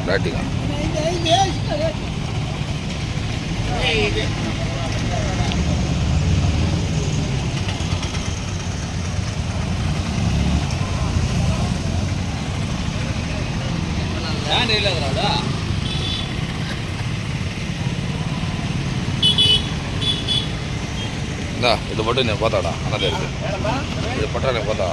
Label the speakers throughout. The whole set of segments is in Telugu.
Speaker 1: గట్టిగా ఇది పట్టు నేను పోతాడా అన్న దగ్గరికి ఇది పట్టా నేను పోతా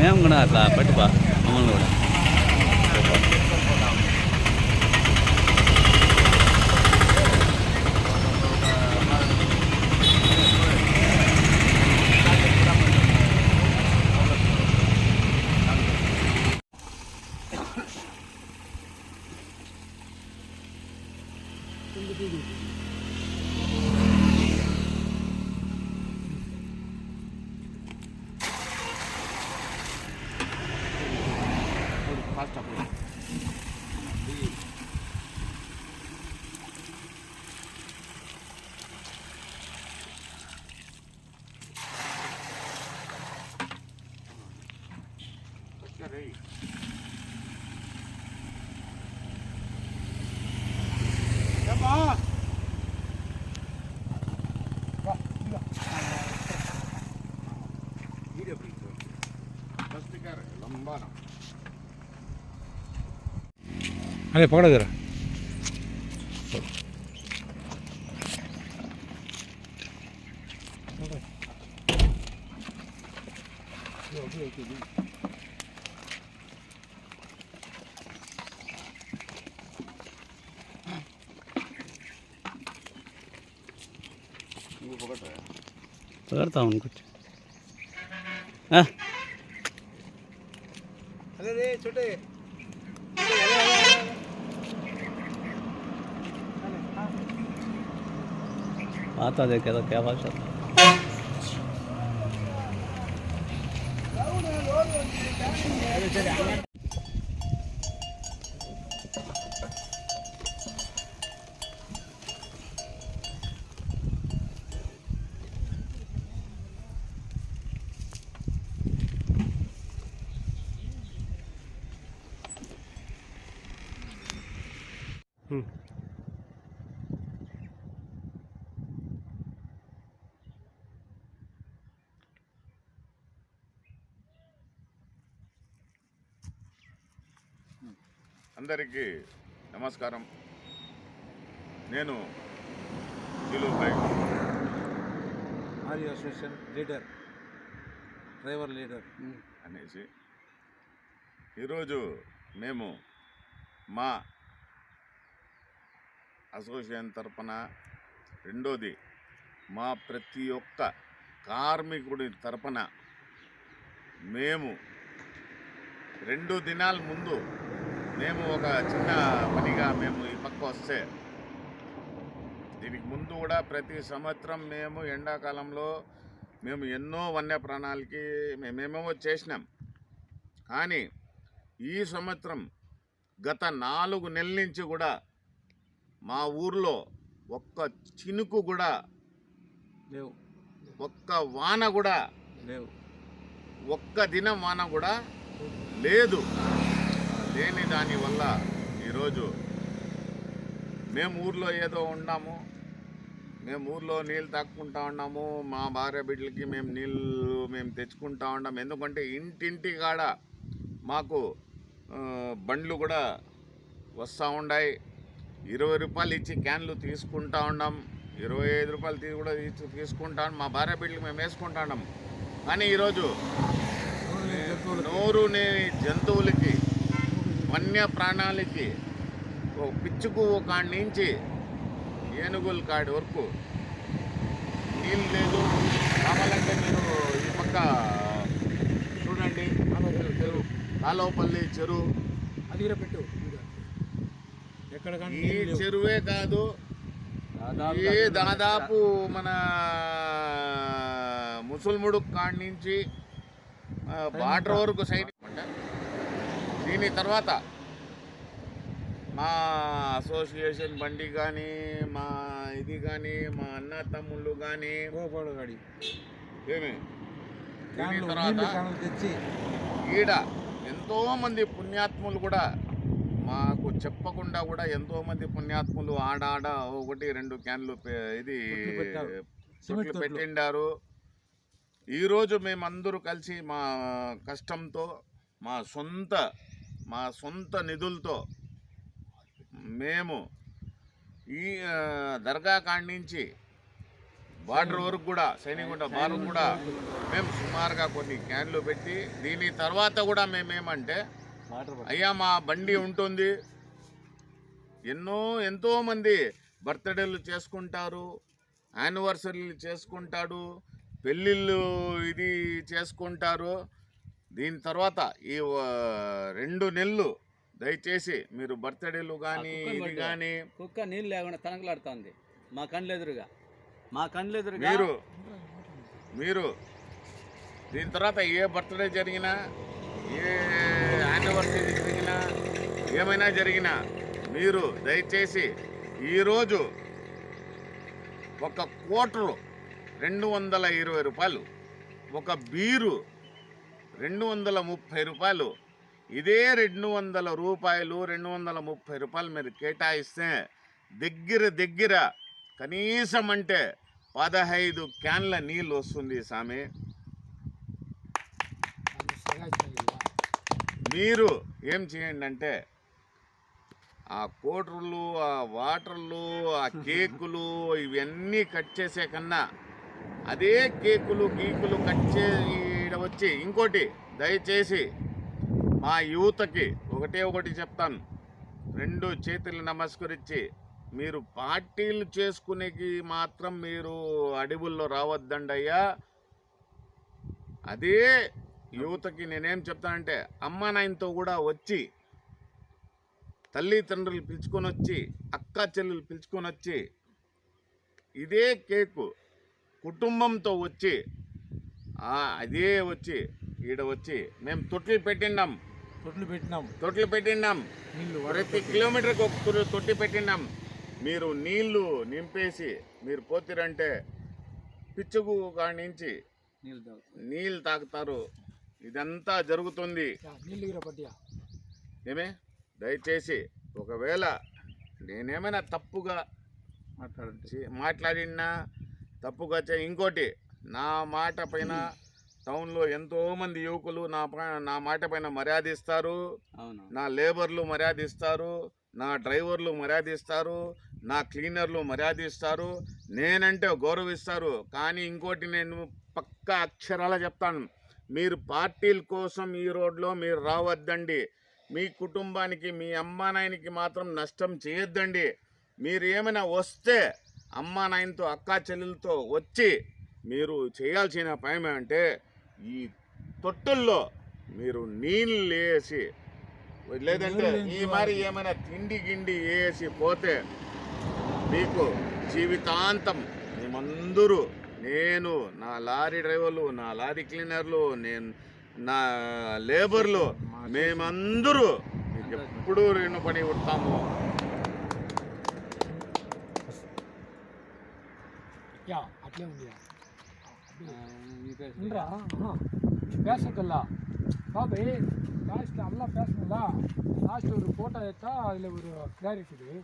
Speaker 2: మేము కూడా అట్లా పట్టుపా మమ్మల్ని కూడా
Speaker 1: अरे पकड़ो जरा
Speaker 2: पकड़ता हूँ कुछ
Speaker 3: अरे रे छोटे
Speaker 2: आता देखे तो क्या भाषा
Speaker 4: అందరికీ నమస్కారం. నేను జిలుబాయ్
Speaker 3: ఆర్యూ అసోసియేషన్ లీడర్, డ్రైవర్ లీడర్
Speaker 4: అనేసి ఈరోజు మేము మా అసోసియేషన్ తరపున రెండోది మా ప్రతి ఒక్క కార్మికుడి తరపున మేము 2 దినాల ముందు మేము ఒక చిన్న పనిగా మేము ఈ పక్క వస్తే దీనికి ముందు కూడా ప్రతి సంవత్సరం మేము ఎండాకాలంలో మేము ఎన్నో వన్యప్రాణాలకి మేమేమో చేసినాం. కానీ ఈ సంవత్సరం గత 4 నెలల నుంచి కూడా మా ఊర్లో ఒక్క చినుకు కూడా
Speaker 3: లేవు,
Speaker 4: ఒక్క వాన కూడా
Speaker 3: లేవు,
Speaker 4: ఒక్క దినం వాన కూడా లేదు. లేని దానివల్ల ఈరోజు మేము ఊర్లో ఏదో ఉన్నాము, మేము ఊర్లో నీళ్ళు తాక్కుంటా ఉన్నాము, మా భార్య బిడ్డలకి మేము నీళ్ళు మేము తెచ్చుకుంటా ఉన్నాము. ఎందుకంటే ఇంటింటి కాడ మాకు బండ్లు కూడా వస్తూ ఉన్నాయి. 20 రూపాయలు ఇచ్చి క్యాన్లు తీసుకుంటా ఉన్నాం, 25 రూపాయలు కూడా తీసుకుంటాం. మా భార్య బిడ్డలకి మేము వేసుకుంటా ఉన్నాం. కానీ ఈరోజు నోరు లేని జంతువులకి, వన్య ప్రాణాలకి, పిచ్చుకు కాడి నుంచి ఏనుగుల కాడి వరకు నీళ్ళు లేదు, కావాలంటే మీరు ఈ పక్క చూడండి, చెరువు కాలువపల్లి చెరువు,
Speaker 3: అది కూడా పెట్టు ఎక్కడ
Speaker 4: ఈ చెరువే కాదు, ఈ దాదాపు మన ముసుల్ముడు కాడి నుంచి బార్డర్ వరకు సైడ్. దీని తర్వాత మా అసోసియేషన్ బండి కానీ, మా ఇది కానీ, మా అన్న తమ్ముళ్ళు కానీ ఏమి దీని తర్వాత
Speaker 3: తెచ్చి
Speaker 4: ఈడ ఎంతోమంది పుణ్యాత్ములు కూడా మాకు చెప్పకుండా కూడా ఎంతోమంది పుణ్యాత్ములు ఆడాడ 1-2 క్యాన్లు ఇది తొట్లు పెట్టిండారు. ఈరోజు మేమందరూ కలిసి మా కష్టంతో మా సొంత నిధులతో మేము ఈ దర్గా కాడి నుంచి బార్డర్ వరకు కూడా సైనిగుండ బార్డర్ కూడా మేము సుమారుగా కొన్ని క్యాన్లు పెట్టి, దీని తర్వాత కూడా మేమేమంటే అయ్యా మా బండి ఉంటుంది, ఎంతోమంది బర్త్డేలు చేసుకుంటారు, యానివర్సరీలు చేసుకుంటాడు, పెళ్ళిళ్ళు ఇది చేసుకుంటారు. దీని తర్వాత ఈ 2 నెలలు దయచేసి మీరు బర్త్డేలు కానీ ఇది కానీ
Speaker 2: కుక్క నీళ్ళు లేకుండా తనకలాడుతుంది మా కండ్లెదురుగా
Speaker 4: మీరు దీని తర్వాత ఏ బర్త్డే జరిగినా, ఏ యానివర్సరీ జరిగినా, ఏమైనా జరిగినా మీరు దయచేసి ఈరోజు ఒక క్వార్టరు 220 రూపాయలు, ఒక బీరు 230 రూపాయలు, ఇదే 200 రూపాయలు 230 రూపాయలు మీరు కేటాయిస్తే దగ్గర కనీసం అంటే 15 క్యాన్ల నీళ్ళు వస్తుంది స్వామి. మీరు ఏం చేయండి అంటే ఆ కోటర్లు, ఆ వాటర్లు, ఆ కేకులు ఇవన్నీ కట్ చేసే కన్నా అదే కేకులు గీకులు కట్ వచ్చి ఇంకోటి దయచేసి మా యువతకి ఒకటి చెప్తాను, 2 చేతులు నమస్కరించి మీరు పార్టీలు చేసుకునేకి మాత్రం మీరు అడవుల్లో రావద్దండి అయ్యా. అదే యువతకి నేనేం చెప్తానంటే అమ్మ నాయనతో కూడా వచ్చి, తల్లిదండ్రులు పిలుచుకొని వచ్చి, అక్క చెల్లెలు పిలుచుకొని వచ్చి, ఇదే కేకు కుటుంబంతో వచ్చి అదే వచ్చి ఈడ వచ్చి మేము తొట్లు పెట్టినాం, ప్రతి కిలోమీటర్కి ఒక తొట్టి పెట్టినాం. మీరు నీళ్లు నింపేసి మీరు పోతిరంటే పిచ్చుకు కాడి నుంచి నీళ్ళు తాగుతారు. ఇదంతా జరుగుతుంది. ఏమే దయచేసి ఒకవేళ నేనేమైనా తప్పుగా మాట్లాడినా తప్పుగా ఇంకోటి, నా మాట పైన టౌన్లో ఎంతోమంది యువకులు నా మాట పైన మర్యాదిస్తారు, నా లేబర్లు మర్యాదిస్తారు, నా డ్రైవర్లు మర్యాదిస్తారు, నా క్లీనర్లు మర్యాదిస్తారు, నేనంటే గౌరవిస్తారు. కానీ ఇంకోటి నేను పక్కా అక్షరాల చెప్తాను, మీరు పార్టీల కోసం ఈ రోడ్లో మీరు రావద్దండి. మీ కుటుంబానికి, మీ అమ్మా నాయనకి మాత్రం నష్టం చేయొద్దండి. మీరు ఏమైనా వస్తే అమ్మా నాయనతో, అక్కా చెల్లెలతో వచ్చి మీరు చేయాల్సిన పని అంటే ఈ తొట్టుల్లో మీరు నీళ్ళు వేసి, లేదంటే ఈ మరి ఏమైనా తిండి గిండి వేసి పోతే మీకు జీవితాంతం మేమందరూ, నేను, నా లారీ డ్రైవర్లు, నా లారీ క్లీనర్లు, నా లేబర్లు, మేమందరూ మీకు ఎప్పుడూ రుణపడి ఉంటాము.
Speaker 3: అట్లే ఉంది பேசக்கல்ல பாபு லாஸ்ட்டில் நல்லா பேசணும்ல. லாஸ்ட் ஒரு ஃபோட்டோ எடுத்தா அதில் ஒரு கிளாரிட்டி இருக்குது.